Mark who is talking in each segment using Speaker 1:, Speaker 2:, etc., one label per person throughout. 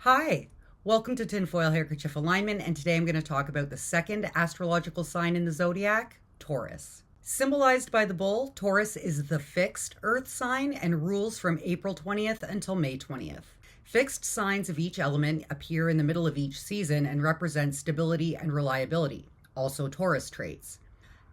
Speaker 1: Hi, welcome to Tinfoil Handkerchief Alignment, and today I'm going to talk about the second astrological sign in the zodiac, Taurus. Symbolized by the bull, Taurus is the fixed earth sign and rules from April 20th until May 20th. Fixed signs of each element appear in the middle of each season and represent stability and reliability, also Taurus traits.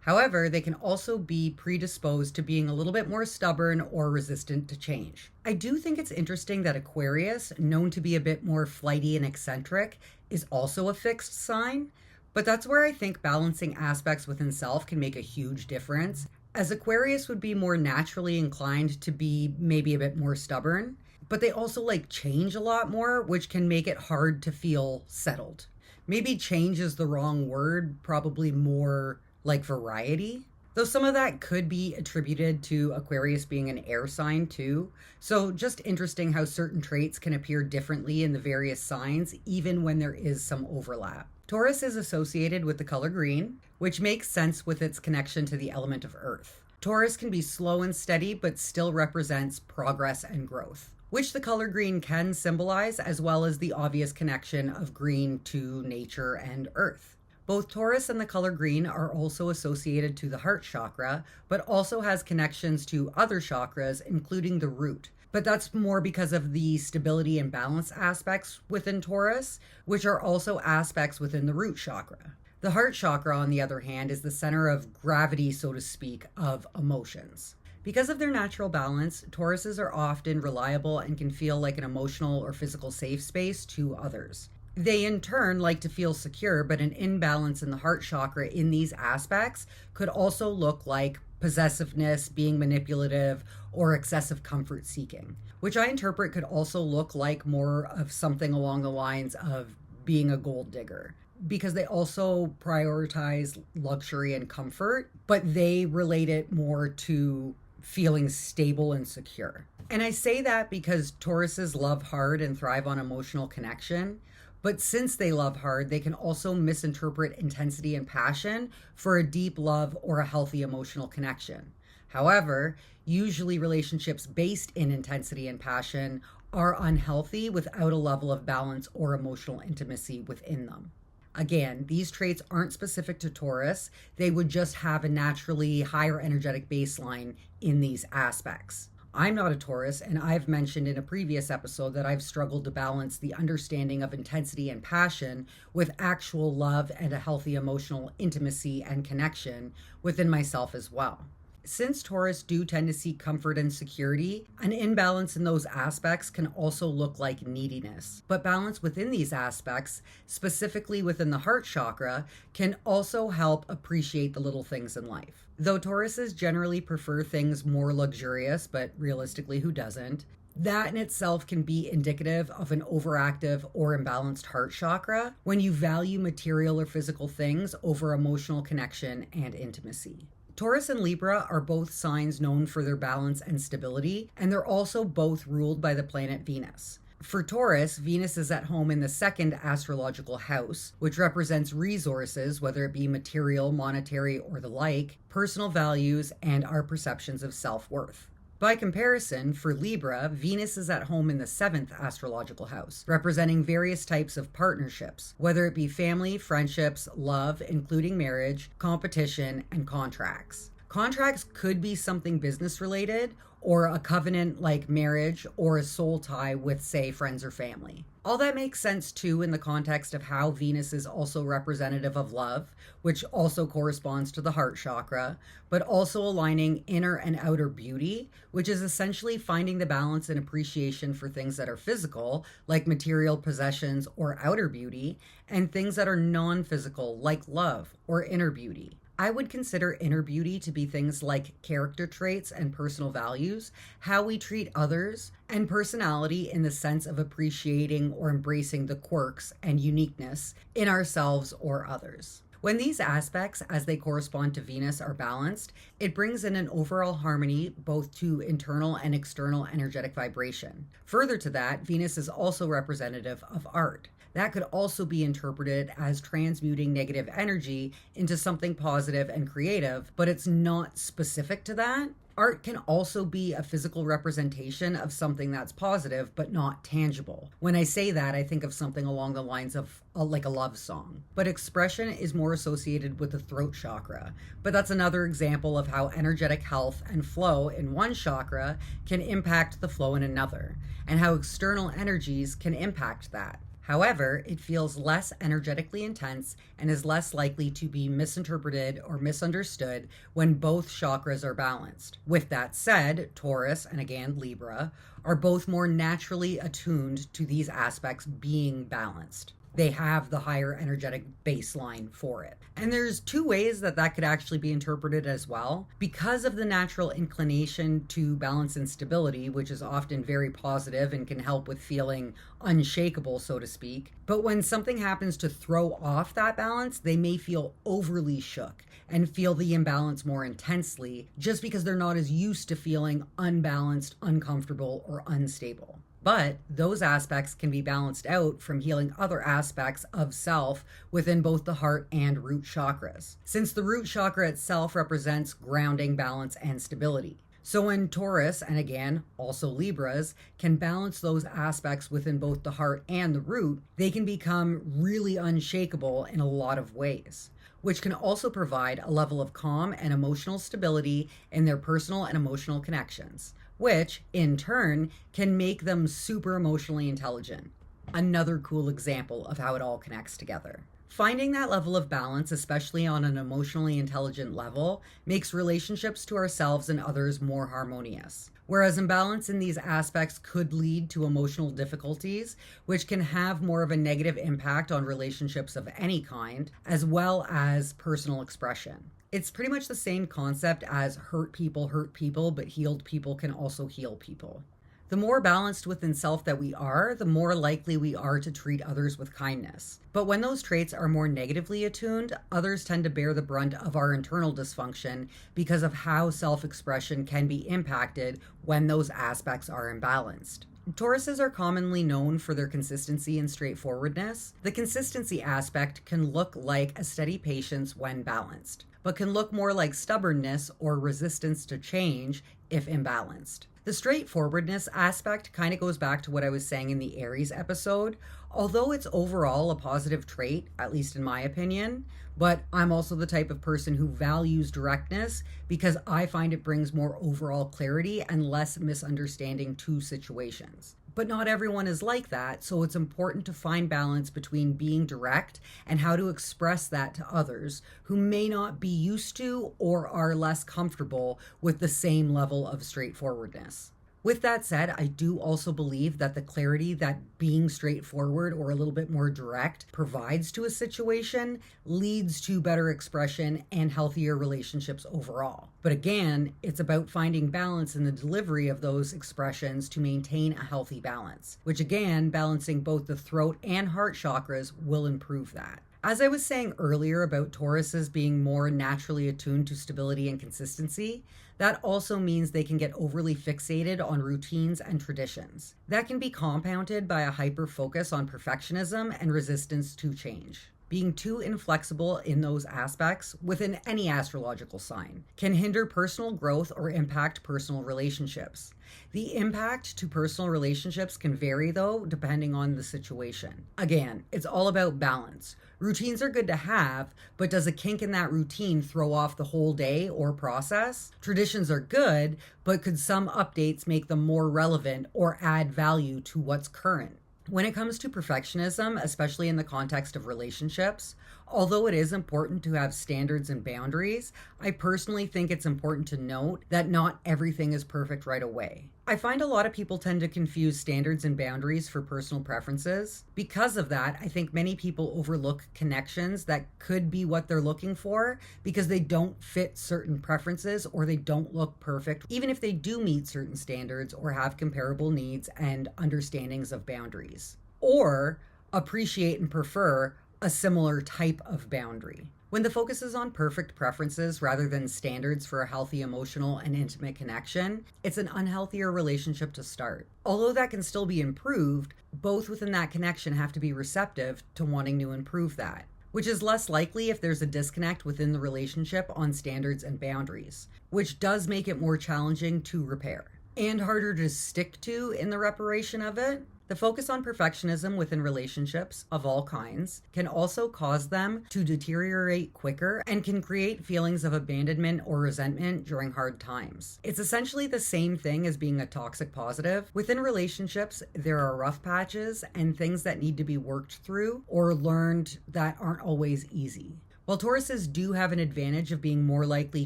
Speaker 1: However, they can also be predisposed to being a little bit more stubborn or resistant to change. I do think it's interesting that Aquarius, known to be a bit more flighty and eccentric, is also a fixed sign, but that's where I think balancing aspects within self can make a huge difference, as Aquarius would be more naturally inclined to be maybe a bit more stubborn, but they also like change a lot more, which can make it hard to feel settled. Maybe change is the wrong word, probably more like variety, though some of that could be attributed to Aquarius being an air sign too. So just interesting how certain traits can appear differently in the various signs, even when there is some overlap. Taurus is associated with the color green, which makes sense with its connection to the element of earth. Taurus can be slow and steady, but still represents progress and growth, which the color green can symbolize, as well as the obvious connection of green to nature and earth. Both Taurus and the color green are also associated to the heart chakra, but also has connections to other chakras, including the root. But that's more because of the stability and balance aspects within Taurus, which are also aspects within the root chakra. The heart chakra, on the other hand, is the center of gravity, so to speak, of emotions. Because of their natural balance, Tauruses are often reliable and can feel like an emotional or physical safe space to others. They in turn like to feel secure, but an imbalance in the heart chakra in these aspects could also look like possessiveness, being manipulative, or excessive comfort seeking, which I interpret could also look like more of something along the lines of being a gold digger, because they also prioritize luxury and comfort, but they relate it more to feeling stable and secure. And I say that because Tauruses love hard and thrive on emotional connection. But since they love hard, they can also misinterpret intensity and passion for a deep love or a healthy emotional connection. However, usually relationships based in intensity and passion are unhealthy without a level of balance or emotional intimacy within them. Again, these traits aren't specific to Taurus. They would just have a naturally higher energetic baseline in these aspects. I'm not a Taurus, and I've mentioned in a previous episode that I've struggled to balance the understanding of intensity and passion with actual love and a healthy emotional intimacy and connection within myself as well. Since Taurus do tend to seek comfort and security, an imbalance in those aspects can also look like neediness. But balance within these aspects, specifically within the heart chakra, can also help appreciate the little things in life. Though Tauruses generally prefer things more luxurious, but realistically, who doesn't? That in itself can be indicative of an overactive or imbalanced heart chakra when you value material or physical things over emotional connection and intimacy. Taurus and Libra are both signs known for their balance and stability, and they're also both ruled by the planet Venus. For Taurus, Venus is at home in the second astrological house, which represents resources, whether it be material, monetary, or the like, personal values, and our perceptions of self-worth. By comparison, for Libra, Venus is at home in the seventh astrological house, representing various types of partnerships, whether it be family, friendships, love, including marriage, competition, and contracts. Contracts could be something business related, or a covenant like marriage, or a soul tie with, say, friends or family. All that makes sense too in the context of how Venus is also representative of love, which also corresponds to the heart chakra, but also aligning inner and outer beauty, which is essentially finding the balance and appreciation for things that are physical, like material possessions or outer beauty, and things that are non-physical, like love or inner beauty. I would consider inner beauty to be things like character traits and personal values, how we treat others, and personality in the sense of appreciating or embracing the quirks and uniqueness in ourselves or others. When these aspects, as they correspond to Venus, are balanced, it brings in an overall harmony both to internal and external energetic vibration. Further to that, Venus is also representative of art. That could also be interpreted as transmuting negative energy into something positive and creative, but it's not specific to that. Art can also be a physical representation of something that's positive but not tangible. When I say that, I think of something along the lines of like a love song. But expression is more associated with the throat chakra. But that's another example of how energetic health and flow in one chakra can impact the flow in another, and how external energies can impact that. However, it feels less energetically intense and is less likely to be misinterpreted or misunderstood when both chakras are balanced. With that said, Taurus and again Libra are both more naturally attuned to these aspects being balanced. They have the higher energetic baseline for it. And there's two ways that that could actually be interpreted as well. Because of the natural inclination to balance and stability, which is often very positive and can help with feeling unshakable, so to speak. But when something happens to throw off that balance, they may feel overly shook and feel the imbalance more intensely just because they're not as used to feeling unbalanced, uncomfortable, or unstable. But those aspects can be balanced out from healing other aspects of self within both the heart and root chakras, since the root chakra itself represents grounding, balance, and stability. So when Taurus, and again, also Libras, can balance those aspects within both the heart and the root, they can become really unshakable in a lot of ways, which can also provide a level of calm and emotional stability in their personal and emotional connections, which in turn can make them super emotionally intelligent. Another cool example of how it all connects together. Finding that level of balance, especially on an emotionally intelligent level, makes relationships to ourselves and others more harmonious. Whereas imbalance in these aspects could lead to emotional difficulties, which can have more of a negative impact on relationships of any kind, as well as personal expression. It's pretty much the same concept as hurt people, but healed people can also heal people. The more balanced within self that we are, the more likely we are to treat others with kindness. But when those traits are more negatively attuned, others tend to bear the brunt of our internal dysfunction because of how self-expression can be impacted when those aspects are imbalanced. Tauruses are commonly known for their consistency and straightforwardness. The consistency aspect can look like a steady patience when balanced, but can look more like stubbornness or resistance to change if imbalanced. The straightforwardness aspect kind of goes back to what I was saying in the Aries episode. Although it's overall a positive trait, at least in my opinion, but I'm also the type of person who values directness because I find it brings more overall clarity and less misunderstanding to situations. But not everyone is like that, so it's important to find balance between being direct and how to express that to others who may not be used to or are less comfortable with the same level of straightforwardness. With that said, I do also believe that the clarity that being straightforward or a little bit more direct provides to a situation leads to better expression and healthier relationships overall. But again, it's about finding balance in the delivery of those expressions to maintain a healthy balance, which again, balancing both the throat and heart chakras will improve that. As I was saying earlier about Tauruses being more naturally attuned to stability and consistency, that also means they can get overly fixated on routines and traditions. That can be compounded by a hyper focus on perfectionism and resistance to change. Being too inflexible in those aspects within any astrological sign can hinder personal growth or impact personal relationships. The impact to personal relationships can vary though, depending on the situation. Again, it's all about balance. Routines are good to have, but does a kink in that routine throw off the whole day or process? Traditions are good, but could some updates make them more relevant or add value to what's current? When it comes to perfectionism, especially in the context of relationships, although it is important to have standards and boundaries, I personally think it's important to note that not everything is perfect right away. I find a lot of people tend to confuse standards and boundaries for personal preferences. Because of that, I think many people overlook connections that could be what they're looking for because they don't fit certain preferences or they don't look perfect, even if they do meet certain standards or have comparable needs and understandings of boundaries, or appreciate and prefer a similar type of boundary. When the focus is on perfect preferences rather than standards for a healthy emotional and intimate connection, it's an unhealthier relationship to start. Although that can still be improved, both within that connection have to be receptive to wanting to improve that. which is less likely if there's a disconnect within the relationship on standards and boundaries, which does make it more challenging to repair and harder to stick to in the reparation of it. The focus on perfectionism within relationships of all kinds can also cause them to deteriorate quicker and can create feelings of abandonment or resentment during hard times. It's essentially the same thing as being a toxic positive. Within relationships, there are rough patches and things that need to be worked through or learned that aren't always easy. While Tauruses do have an advantage of being more likely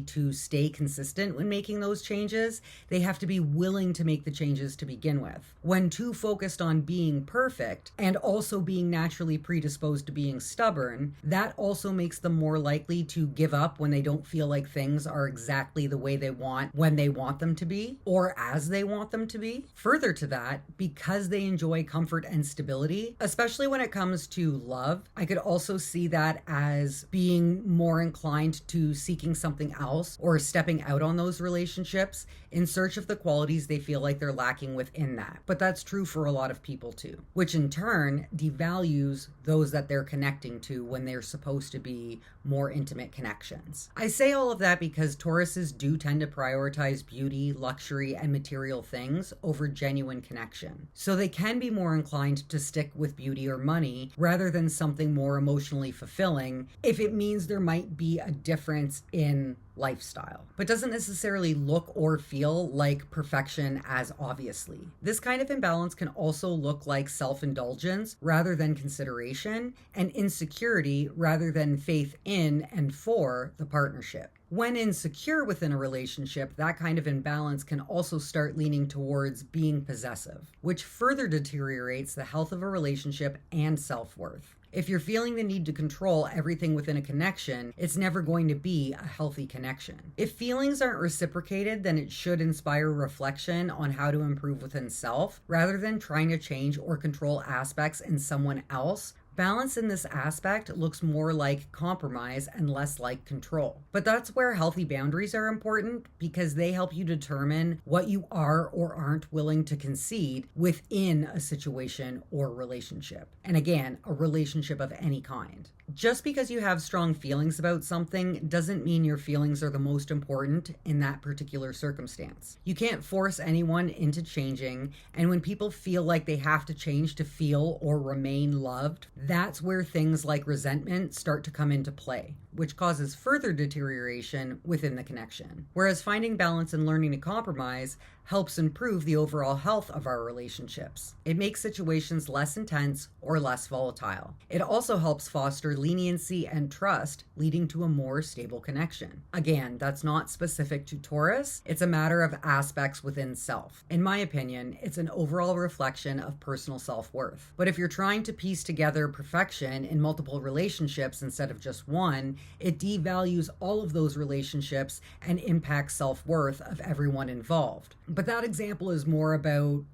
Speaker 1: to stay consistent when making those changes, they have to be willing to make the changes to begin with. When too focused on being perfect and also being naturally predisposed to being stubborn, that also makes them more likely to give up when they don't feel like things are exactly the way they want when they want them to be or as they want them to be. Further to that, because they enjoy comfort and stability, especially when it comes to love, I could also see that as being more inclined to seeking something else or stepping out on those relationships in search of the qualities they feel like they're lacking within that. But that's true for a lot of people too, which in turn devalues those that they're connecting to when they're supposed to be more intimate connections. I say all of that because Tauruses do tend to prioritize beauty, luxury, and material things over genuine connection. So they can be more inclined to stick with beauty or money rather than something more emotionally fulfilling if it means there might be a difference in lifestyle, but doesn't necessarily look or feel like perfection as obviously. This kind of imbalance can also look like self-indulgence rather than consideration, and insecurity rather than faith in and for the partnership. When insecure within a relationship, that kind of imbalance can also start leaning towards being possessive, which further deteriorates the health of a relationship and self-worth. If you're feeling the need to control everything within a connection, it's never going to be a healthy connection. If feelings aren't reciprocated, then it should inspire reflection on how to improve within self, rather than trying to change or control aspects in someone else. Balance in this aspect looks more like compromise and less like control. But that's where healthy boundaries are important, because they help you determine what you are or aren't willing to concede within a situation or relationship. And again, a relationship of any kind. Just because you have strong feelings about something doesn't mean your feelings are the most important in that particular circumstance. You can't force anyone into changing, and when people feel like they have to change to feel or remain loved, that's where things like resentment start to come into play, which causes further deterioration within the connection. Whereas finding balance and learning to compromise helps improve the overall health of our relationships. It makes situations less intense or less volatile. It also helps foster leniency and trust, leading to a more stable connection. Again, that's not specific to Taurus. It's a matter of aspects within self. In my opinion, it's an overall reflection of personal self-worth. But if you're trying to piece together perfection in multiple relationships instead of just one, it devalues all of those relationships and impacts self-worth of everyone involved. But that example is more about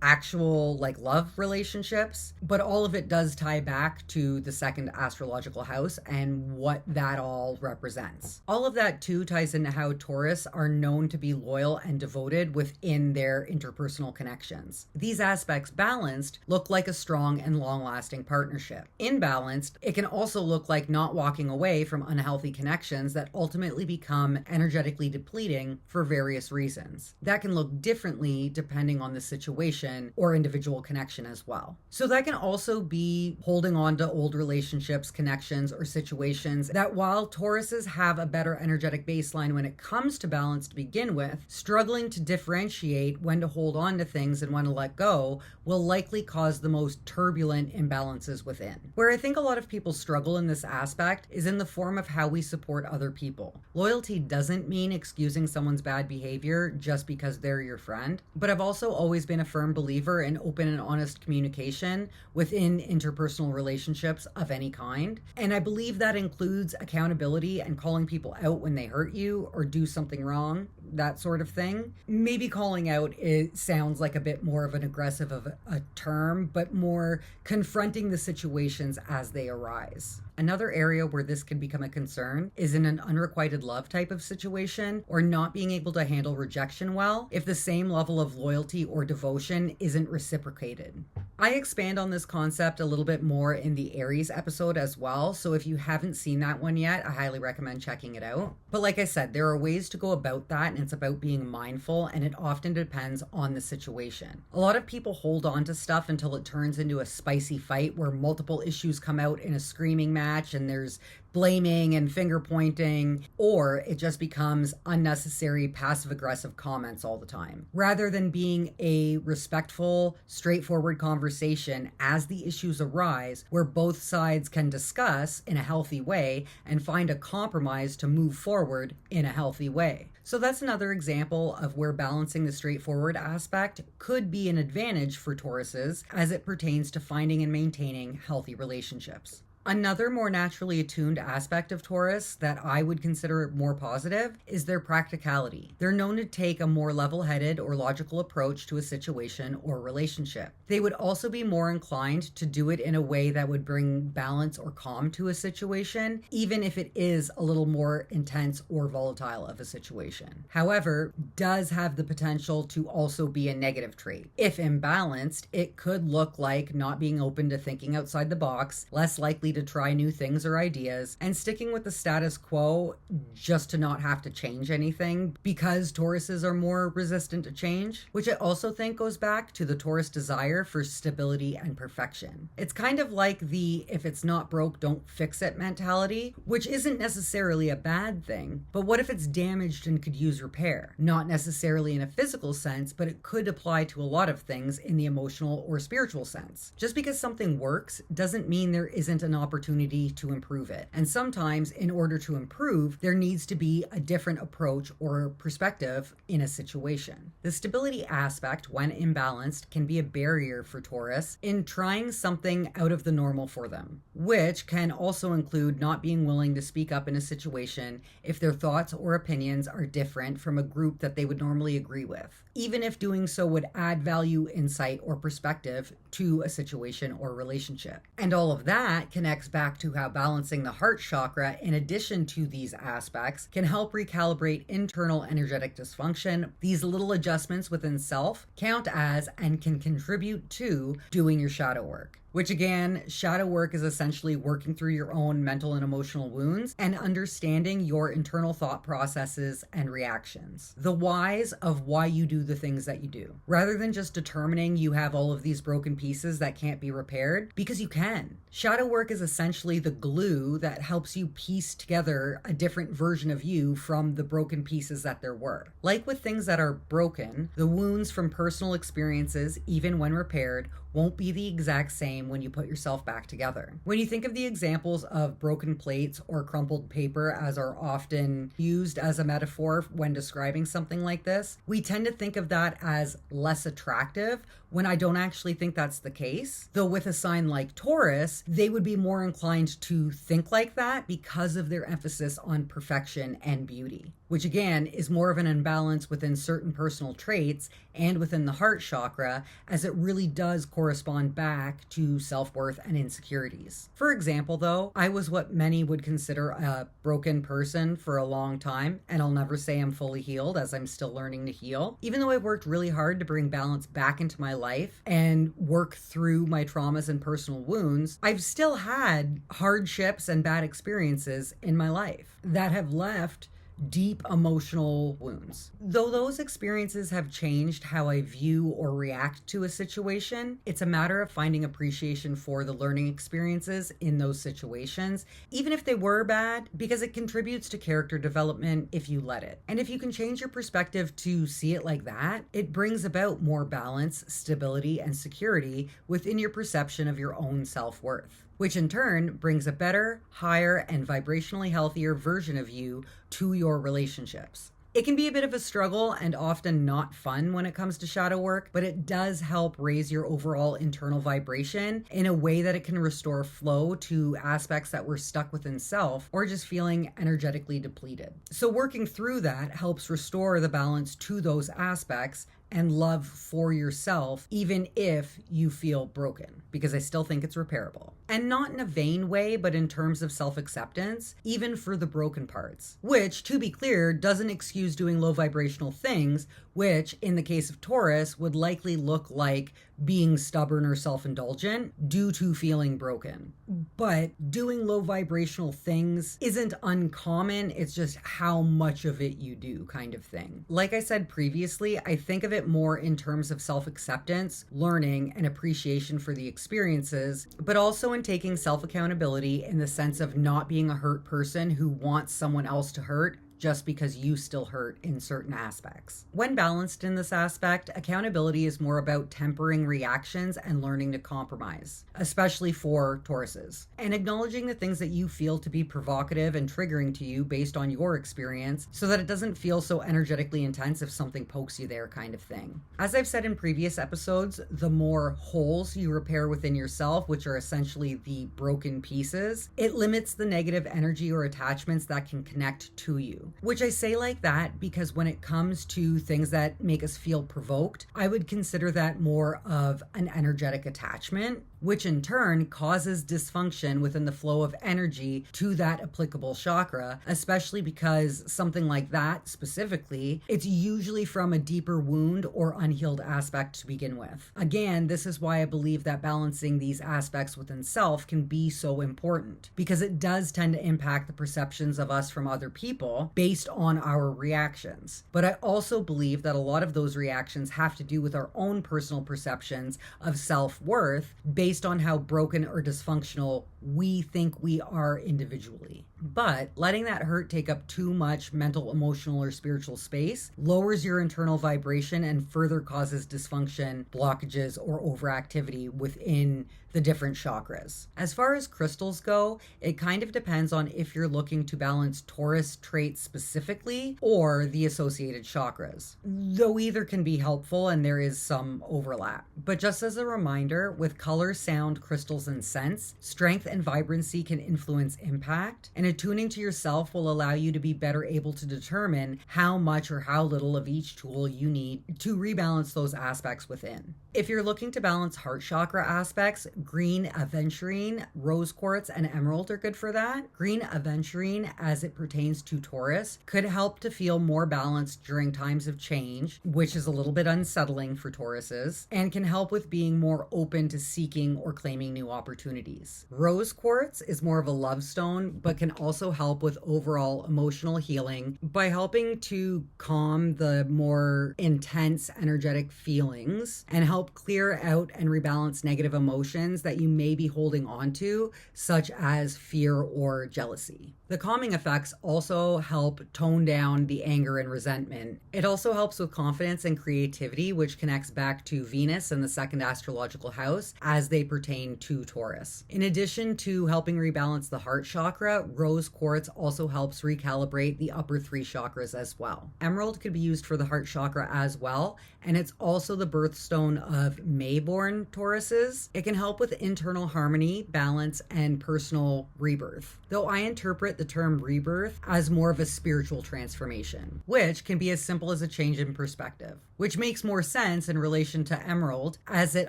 Speaker 1: actual love relationships, but all of it does tie back to the second astrological house and what that all represents. All of that too ties into how Taurus are known to be loyal and devoted within their interpersonal connections. These aspects balanced look like a strong and long-lasting partnership. Imbalanced, it can also look like not walking away from unhealthy connections that ultimately become energetically depleting for various reasons. That can look differently depending on the situation or individual connection as well. So that can also be holding on to old relationships, connections, or situations that, while Tauruses have a better energetic baseline when it comes to balance to begin with, struggling to differentiate when to hold on to things and when to let go will likely cause the most turbulent imbalances within. Where I think a lot of people struggle in this aspect is in the form of how we support other people. Loyalty doesn't mean excusing someone's bad behavior just because they're your friend, but I've also always been a firm believer in open and honest communication within interpersonal relationships of any kind. And I believe that includes accountability and calling people out when they hurt you or do something wrong, that sort of thing. Maybe calling out, it sounds like a bit more of an aggressive of a term, but more confronting the situations as they arise. Another area where this can become a concern is in an unrequited love type of situation, or not being able to handle rejection well if the same level of loyalty or devotion isn't reciprocated. I expand on this concept a little bit more in the Aries episode as well, so if you haven't seen that one yet, I highly recommend checking it out. But like I said, there are ways to go about that, and it's about being mindful, and it often depends on the situation. A lot of people hold on to stuff until it turns into a spicy fight where multiple issues come out in a screaming match and there's blaming and finger pointing, or it just becomes unnecessary passive aggressive comments all the time. Rather than being a respectful, straightforward conversation as the issues arise, where both sides can discuss in a healthy way and find a compromise to move forward in a healthy way. So that's another example of where balancing the straightforward aspect could be an advantage for Tauruses as it pertains to finding and maintaining healthy relationships. Another more naturally attuned aspect of Taurus that I would consider more positive is their practicality. They're known to take a more level-headed or logical approach to a situation or relationship. They would also be more inclined to do it in a way that would bring balance or calm to a situation, even if it is a little more intense or volatile of a situation. However, does have the potential to also be a negative trait. If imbalanced, it could look like not being open to thinking outside the box, less likely to try new things or ideas, and sticking with the status quo just to not have to change anything because Tauruses are more resistant to change, which I also think goes back to the Taurus desire for stability and perfection. It's kind of like the if it's not broke, don't fix it mentality, which isn't necessarily a bad thing, but what if it's damaged and could use repair? Not necessarily in a physical sense, but it could apply to a lot of things in the emotional or spiritual sense. Just because something works doesn't mean there isn't an opportunity to improve it. And sometimes in order to improve, there needs to be a different approach or perspective in a situation. The stability aspect, when imbalanced, can be a barrier for Taurus in trying something out of the normal for them, which can also include not being willing to speak up in a situation if their thoughts or opinions are different from a group that they would normally agree with, even if doing so would add value, insight, or perspective to a situation or relationship. And all of that connects back to how balancing the heart chakra, in addition to these aspects, can help recalibrate internal energetic dysfunction. These little adjustments within self count as and can contribute to doing your shadow work. Which again, shadow work is essentially working through your own mental and emotional wounds and understanding your internal thought processes and reactions. The whys of why you do the things that you do. Rather than just determining you have all of these broken pieces that can't be repaired, because you can. Shadow work is essentially the glue that helps you piece together a different version of you from the broken pieces that there were. Like with things that are broken, the wounds from personal experiences, even when repaired, won't be the exact same when you put yourself back together. When you think of the examples of broken plates or crumpled paper as are often used as a metaphor when describing something like this, we tend to think of that as less attractive when I don't actually think that's the case. Though with a sign like Taurus, they would be more inclined to think like that because of their emphasis on perfection and beauty, which again is more of an imbalance within certain personal traits and within the heart chakra, as it really does correspond back to self-worth and insecurities. For example, though, I was what many would consider a broken person for a long time, and I'll never say I'm fully healed, as I'm still learning to heal. Even though I worked really hard to bring balance back into my life and work through my traumas and personal wounds, I've still had hardships and bad experiences in my life that have left deep emotional wounds. Though those experiences have changed how I view or react to a situation, it's a matter of finding appreciation for the learning experiences in those situations, even if they were bad, because it contributes to character development if you let it. And if you can change your perspective to see it like that, it brings about more balance, stability, and security within your perception of your own self-worth, which in turn brings a better, higher, and vibrationally healthier version of you to your relationships. It can be a bit of a struggle and often not fun when it comes to shadow work, but it does help raise your overall internal vibration in a way that it can restore flow to aspects that were stuck within self or just feeling energetically depleted. So working through that helps restore the balance to those aspects and love for yourself, even if you feel broken, because I still think it's repairable. And not in a vain way, but in terms of self-acceptance, even for the broken parts, which, to be clear, doesn't excuse doing low vibrational things, which in the case of Taurus would likely look like being stubborn or self-indulgent due to feeling broken. But doing low vibrational things isn't uncommon, it's just how much of it you do kind of thing. Like I said previously, I think of it more in terms of self-acceptance, learning, and appreciation for the experiences, but also in taking self-accountability in the sense of not being a hurt person who wants someone else to hurt just because you still hurt in certain aspects. When balanced in this aspect, accountability is more about tempering reactions and learning to compromise, especially for Tauruses, and acknowledging the things that you feel to be provocative and triggering to you based on your experience so that it doesn't feel so energetically intense if something pokes you there kind of thing. As I've said in previous episodes, the more holes you repair within yourself, which are essentially the broken pieces, it limits the negative energy or attachments that can connect to you. Which I say like that because when it comes to things that make us feel provoked, I would consider that more of an energetic attachment, which in turn causes dysfunction within the flow of energy to that applicable chakra, especially because something like that specifically, it's usually from a deeper wound or unhealed aspect to begin with. Again, this is why I believe that balancing these aspects within self can be so important, because it does tend to impact the perceptions of us from other people based on our reactions. But I also believe that a lot of those reactions have to do with our own personal perceptions of self-worth based on how broken or dysfunctional we think we are individually. But letting that hurt take up too much mental, emotional, or spiritual space lowers your internal vibration and further causes dysfunction, blockages, or overactivity within the different chakras. As far as crystals go, it kind of depends on if you're looking to balance Taurus traits specifically or the associated chakras, though either can be helpful and there is some overlap. But just as a reminder, with color, sound, crystals, and scents, strength and vibrancy can influence impact, and attuning to yourself will allow you to be better able to determine how much or how little of each tool you need to rebalance those aspects within. If you're looking to balance heart chakra aspects, green aventurine, rose quartz, and emerald are good for that. Green aventurine, as it pertains to Taurus, could help to feel more balanced during times of change, which is a little bit unsettling for Tauruses, and can help with being more open to seeking or claiming new opportunities. Rose quartz is more of a love stone, but can also help with overall emotional healing by helping to calm the more intense energetic feelings and help clear out and rebalance negative emotions that you may be holding on to, such as fear or jealousy. The calming effects also help tone down the anger and resentment. It also helps with confidence and creativity, which connects back to Venus and the second astrological house as they pertain to Taurus. In addition to helping rebalance the heart chakra, rose quartz also helps recalibrate the upper three chakras as well. Emerald could be used for the heart chakra as well, and it's also the birthstone of Mayborn Tauruses. It can help with internal harmony, balance, and personal rebirth, though I interpret the term rebirth as more of a spiritual transformation, which can be as simple as a change in perspective, which makes more sense in relation to emerald as it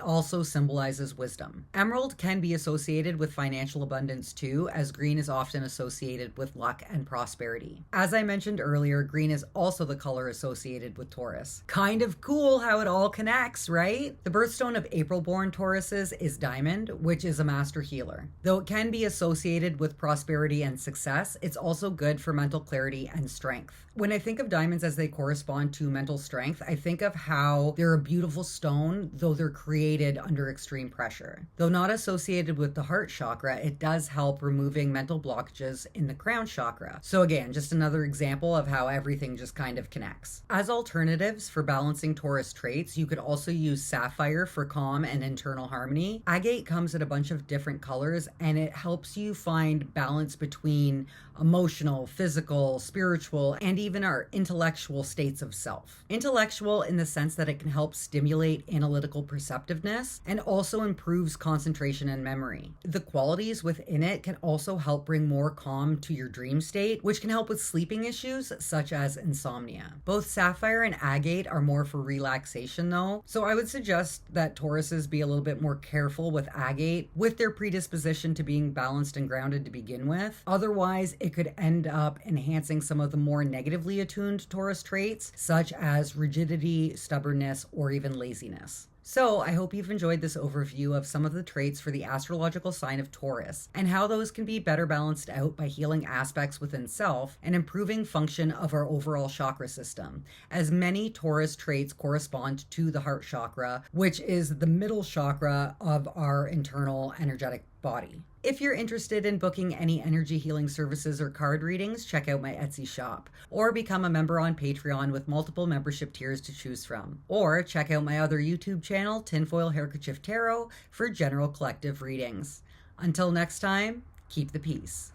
Speaker 1: also symbolizes wisdom. Emerald can be associated with financial abundance too, as green is often associated with luck and prosperity. As I mentioned earlier, green is also the color associated with Taurus. Kind of cool how it all connects, right? The birthstone of April-born Tauruses is diamond, which is a master healer. Though it can be associated with prosperity and success, it's also good for mental clarity and strength. When I think of diamonds as they correspond to mental strength, I think of how they're a beautiful stone, though they're created under extreme pressure. Though not associated with the heart chakra, it does help removing mental blockages in the crown chakra. So again, just another example of how everything just kind of connects. As alternatives for balancing Taurus traits, you could also use sapphire for calm and internal harmony. Agate comes in a bunch of different colors, and it helps you find balance between emotional, physical, spiritual, and even our intellectual states of self. Intellectual in the sense that it can help stimulate analytical perceptiveness and also improves concentration and memory. The qualities within it can also help bring more calm to your dream state, which can help with sleeping issues such as insomnia. Both sapphire and agate are more for relaxation though, so I would suggest that Tauruses be a little bit more careful with agate with their predisposition to being balanced and grounded to begin with. Otherwise, Otherwise, it could end up enhancing some of the more negatively attuned Taurus traits, such as rigidity, stubbornness, or even laziness. So I hope you've enjoyed this overview of some of the traits for the astrological sign of Taurus and how those can be better balanced out by healing aspects within self and improving function of our overall chakra system, as many Taurus traits correspond to the heart chakra, which is the middle chakra of our internal energetic body. If you're interested in booking any energy healing services or card readings, check out my Etsy shop, or become a member on Patreon with multiple membership tiers to choose from. Or check out my other YouTube channel, Tinfoil Handkerchief Tarot, for general collective readings. Until next time, keep the peace.